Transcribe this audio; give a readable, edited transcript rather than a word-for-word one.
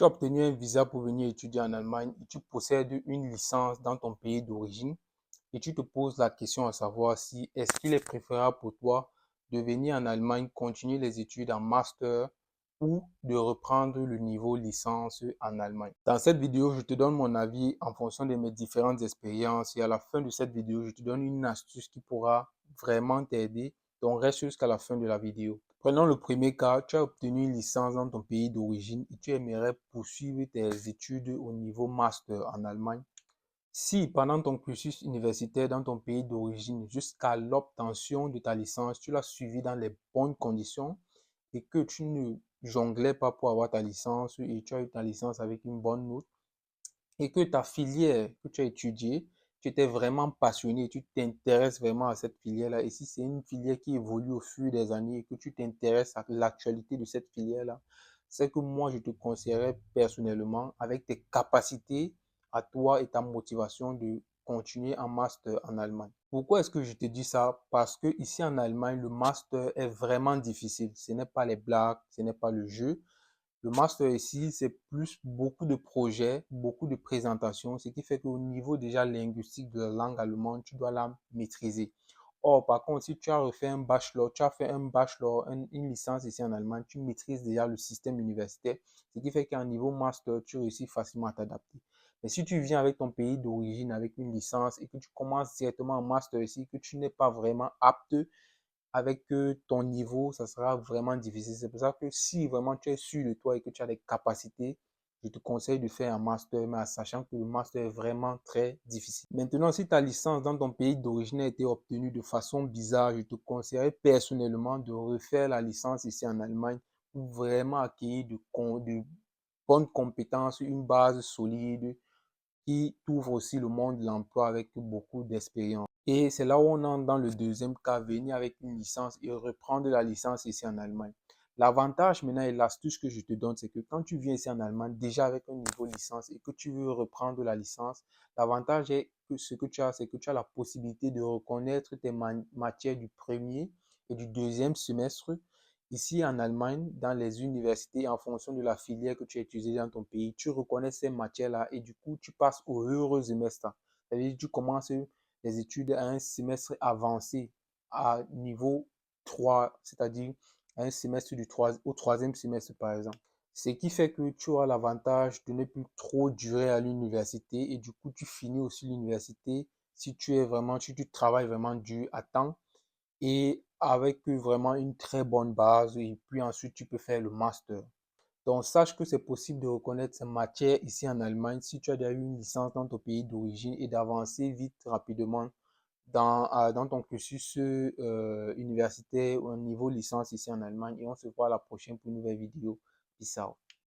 Tu as obtenu un visa pour venir étudier en Allemagne et tu possèdes une licence dans ton pays d'origine et tu te poses la question à savoir si est-ce qu'il est préférable pour toi de venir en Allemagne continuer les études en master ou de reprendre le niveau licence en Allemagne. Dans cette vidéo, je te donne mon avis en fonction de mes différentes expériences et à la fin de cette vidéo, je te donne une astuce qui pourra vraiment t'aider. Donc reste jusqu'à la fin de la vidéo. Prenons le premier cas, tu as obtenu une licence dans ton pays d'origine et tu aimerais poursuivre tes études au niveau master en Allemagne. Si pendant ton cursus universitaire dans ton pays d'origine jusqu'à l'obtention de ta licence, tu l'as suivi dans les bonnes conditions et que tu ne jonglais pas pour avoir ta licence et tu as eu ta licence avec une bonne note et que ta filière que tu as étudiée, tu étais vraiment passionné, tu t'intéresses vraiment à cette filière-là. Et si c'est une filière qui évolue au fur des années et que tu t'intéresses à l'actualité de cette filière-là, c'est que moi, je te conseillerais personnellement, avec tes capacités à toi et ta motivation, de continuer en master en Allemagne. Pourquoi est-ce que je te dis ça? Parce que ici en Allemagne, le master est vraiment difficile. Ce n'est pas les blagues, ce n'est pas le jeu. Le master ici, c'est plus beaucoup de projets, beaucoup de présentations, ce qui fait qu'au niveau déjà linguistique de la langue allemande, tu dois la maîtriser. Or, par contre, si tu as refait un bachelor, tu as fait un bachelor, une licence ici en Allemagne, tu maîtrises déjà le système universitaire, ce qui fait qu'à niveau master, tu réussis facilement à t'adapter. Mais si tu viens avec ton pays d'origine, avec une licence et que tu commences directement en master ici, que tu n'es pas vraiment apte avec ton niveau, ça sera vraiment difficile. C'est pour ça que si vraiment tu es sûr de toi et que tu as des capacités, je te conseille de faire un master, mais en sachant que le master est vraiment très difficile. Maintenant, si ta licence dans ton pays d'origine a été obtenue de façon bizarre, je te conseillerais personnellement de refaire la licence ici en Allemagne pour vraiment acquérir de bonnes compétences, une base solide qui t'ouvre aussi le monde de l'emploi avec beaucoup d'expérience. Et c'est là où on entre dans le deuxième cas, venir avec une licence et reprendre la licence ici en Allemagne. L'avantage maintenant et l'astuce que je te donne, c'est que quand tu viens ici en Allemagne, déjà avec un niveau licence et que tu veux reprendre la licence, l'avantage est que ce que tu as, c'est que tu as la possibilité de reconnaître tes matières du premier et du deuxième semestre. Ici en Allemagne, dans les universités, en fonction de la filière que tu as utilisée dans ton pays, tu reconnais ces matières-là et du coup, tu passes au heureux semestre. C'est-à-dire que tu commences les études à un semestre avancé, à niveau 3, c'est-à-dire à un semestre au troisième semestre, par exemple. Ce qui fait que tu as l'avantage de ne plus trop durer à l'université et du coup, tu finis aussi l'université si tu travailles vraiment dur à temps et avec vraiment une très bonne base et puis ensuite tu peux faire le master. Donc sache que c'est possible de reconnaître ces matières ici en Allemagne si tu as déjà eu une licence dans ton pays d'origine et d'avancer vite, rapidement dans ton cursus universitaire ou un niveau licence ici en Allemagne et on se voit à la prochaine pour une nouvelle vidéo. Peace out.